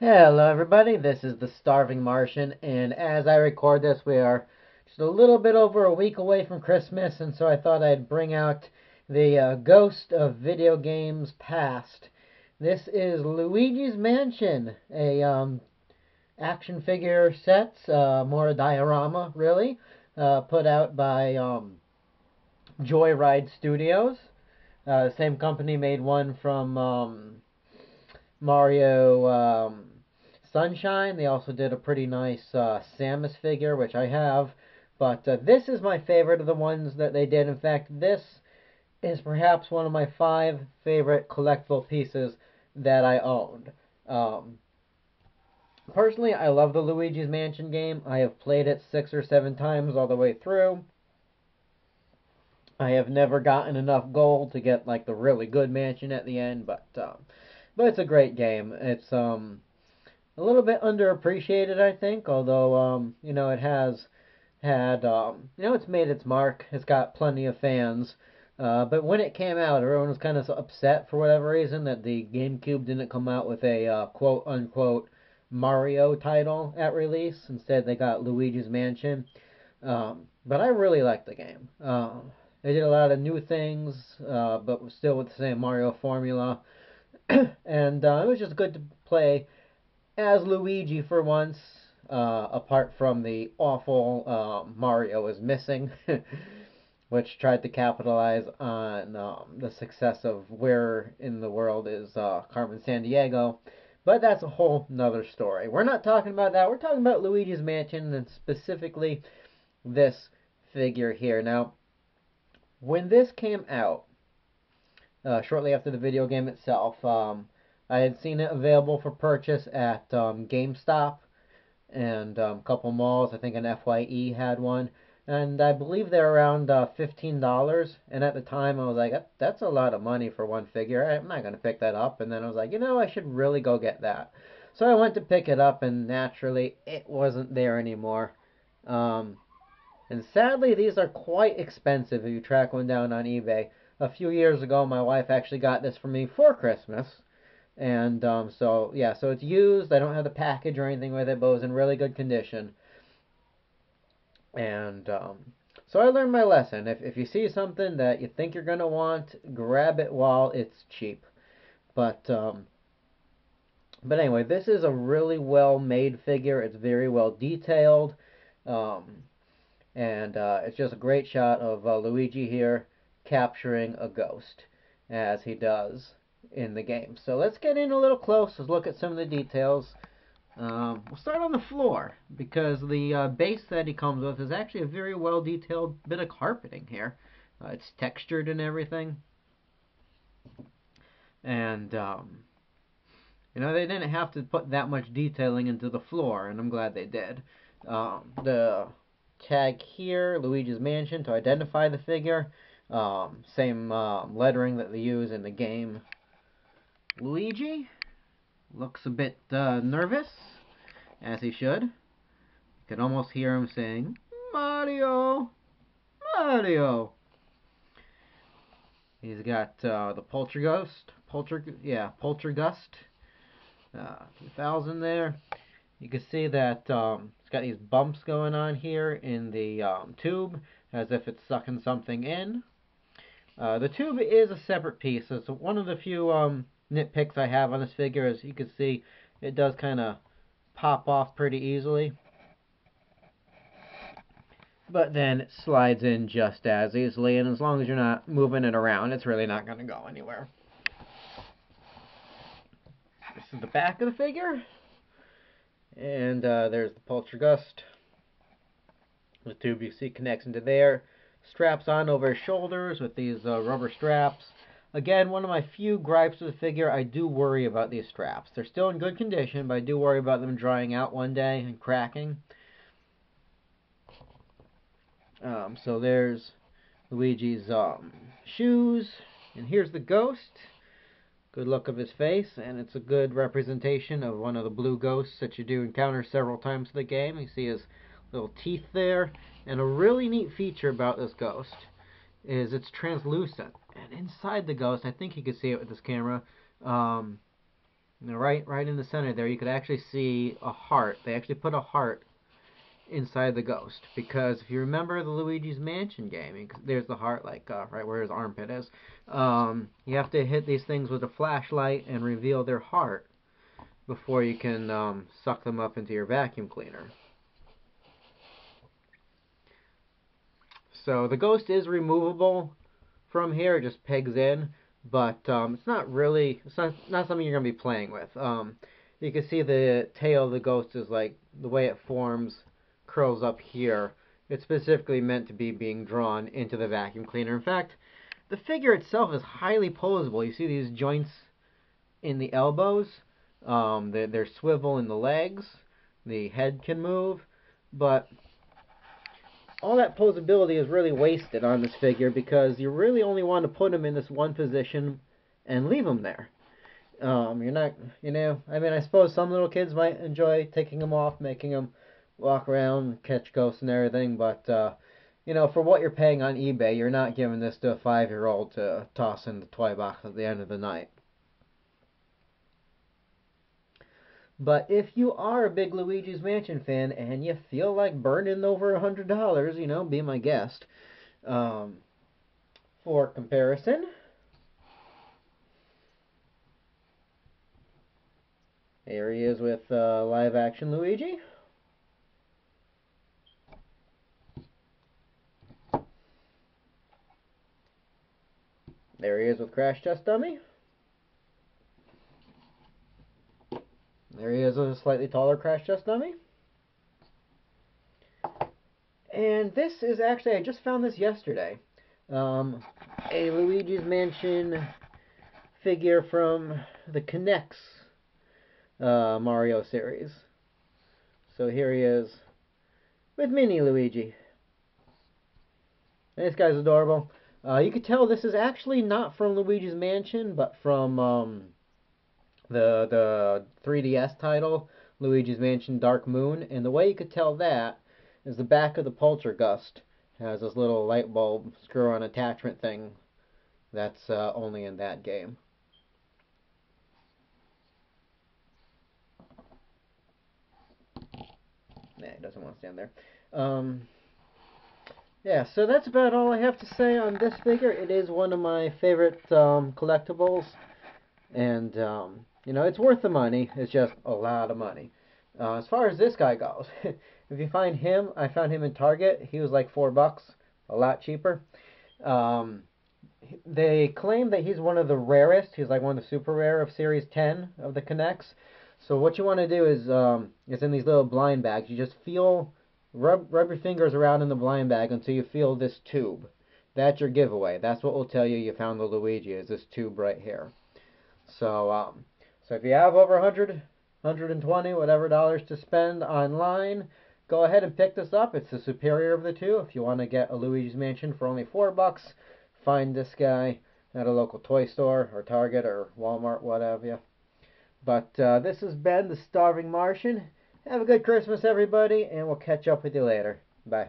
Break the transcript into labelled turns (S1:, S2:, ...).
S1: Hello, everybody. This is the Starving Martian, and as I record this, we are just a little bit over a week away from Christmas, and so I thought I'd bring out the Ghost of Video Games Past. This is Luigi's Mansion, a action figure set, more a diorama, really, put out by Joyride Studios. The same company made one from Mario Sunshine. They also did a pretty nice Samus figure, which I have. But this is my favorite of the ones that they did. In fact, this is perhaps one of my 5 favorite collectible pieces that I owned. Um, Personally, I love the Luigi's Mansion game. I have played it 6 or 7 times all the way through. I have never gotten enough gold to get like the really good mansion at the end, but it's a great game. It's a little bit underappreciated, I think, although it has had it's made its mark. It's got plenty of fans. But when it came out, everyone was kind of upset for whatever reason that the GameCube didn't come out with a quote unquote Mario title at release. Instead, they got Luigi's Mansion. But I really like the game. They did a lot of new things, but still with the same Mario formula. And it was just good to play as Luigi for once, apart from the awful Mario is missing, which tried to capitalize on the success of where in the world is Carmen Sandiego. But that's a whole nother story. We're not talking about that. We're talking about Luigi's Mansion and specifically this figure here. Now, when this came out, shortly after the video game itself, I had seen it available for purchase at GameStop and a couple malls. I think an FYE had one, and I believe they're around $15. And at the time, I was like, "That's a lot of money for one figure. I'm not gonna pick that up." And then I was like, I should really go get that. So I went to pick it up, and naturally, it wasn't there anymore. Um, and sadly, these are quite expensive if you track one down on eBay. A few years ago, my wife actually got this for me for Christmas, and so it's used. I don't have the package or anything with it, but it was in really good condition. And so I learned my lesson. If you see something that you think you're gonna want, grab it while it's cheap. But um, but anyway, this is a really well made figure. It's very well detailed, um, and it's just a great shot of Luigi here capturing a ghost as he does in the game. So let's get in a little close. Let's look at some of the details. We'll start on the floor because the base that he comes with is actually a very well detailed bit of carpeting here. It's textured and everything, and they didn't have to put that much detailing into the floor, and I'm glad they did. The tag here, Luigi's Mansion, to identify the figure. Same lettering that they use in the game. Luigi looks a bit nervous, as he should. You can almost hear him saying, Mario! Mario! He's got the Poltergust 2000 there. You can see that it's got these bumps going on here in the tube, as if it's sucking something in. The tube is a separate piece. So it's one of the few nitpicks I have on this figure. As you can see, it does kind of pop off pretty easily. But then it slides in just as easily, and as long as you're not moving it around, it's really not going to go anywhere. This is the back of the figure, and there's the Poltergust. The tube you see connects into there. Straps on over his shoulders with these rubber straps. Again, one of my few gripes with the figure, I do worry about these straps. They're still in good condition, but I do worry about them drying out one day and cracking. So there's Luigi's shoes, and here's the ghost. Good look of his face, and it's a good representation of one of the blue ghosts that you do encounter several times in the game. You see his little teeth there, and a really neat feature about this ghost is it's translucent. And inside the ghost, I think you can see it with this camera, And right in the center there, you could actually see a heart. They actually put a heart inside the ghost, because if you remember the Luigi's Mansion game, there's the heart, like right where his armpit is. You have to hit these things with a flashlight and reveal their heart before you can suck them up into your vacuum cleaner. So the ghost is removable from here, it just pegs in, but it's not something you're going to be playing with. You can see the tail of the ghost is like the way it forms, curls up here. It's specifically meant to be being drawn into the vacuum cleaner. In fact, the figure itself is highly posable. You see these joints in the elbows, there's swivel in the legs, the head can move, but all that posability is really wasted on this figure because you really only want to put him in this one position and leave him there. You're not, I mean, I suppose some little kids might enjoy taking him off, making him walk around, catch ghosts and everything, but, for what you're paying on eBay, you're not giving this to a 5-year-old to toss in the toy box at the end of the night. But if you are a big Luigi's Mansion fan and you feel like burning over $100, be my guest. For comparison, here he is with live action Luigi. There he is with Crash Test Dummy. There he is with a slightly taller Crash Test Dummy. And this is actually, I just found this yesterday. A Luigi's Mansion figure from the Connects Mario series. So here he is with Mini Luigi. And this guy's adorable. You could tell this is actually not from Luigi's Mansion, but from the 3DS title, Luigi's Mansion Dark Moon. And the way you could tell that is the back of the Poltergust has this little light bulb screw-on attachment thing that's only in that game. Nah, it doesn't want to stand there. Yeah, so that's about all I have to say on this figure. It is one of my favorite collectibles, and it's worth the money. It's just a lot of money. As far as this guy goes, if you find him, I found him in Target. He was like $4, a lot cheaper. They claim that he's one of the rarest. He's like one of the super rare of Series 10 of the Connects. So what you want to do is in these little blind bags. You just rub your fingers around in the blind bag until you feel this tube. That's your giveaway. That's what will tell you found the Luigi, is this tube right here. So if you have over 100, 120, whatever dollars to spend online, go ahead and pick this up. It's the superior of the two. If you want to get a Luigi's Mansion for only $4, find this guy at a local toy store or Target or Walmart, whatever. But this has been the Starving Martian. Have a good Christmas, everybody, and we'll catch up with you later. Bye.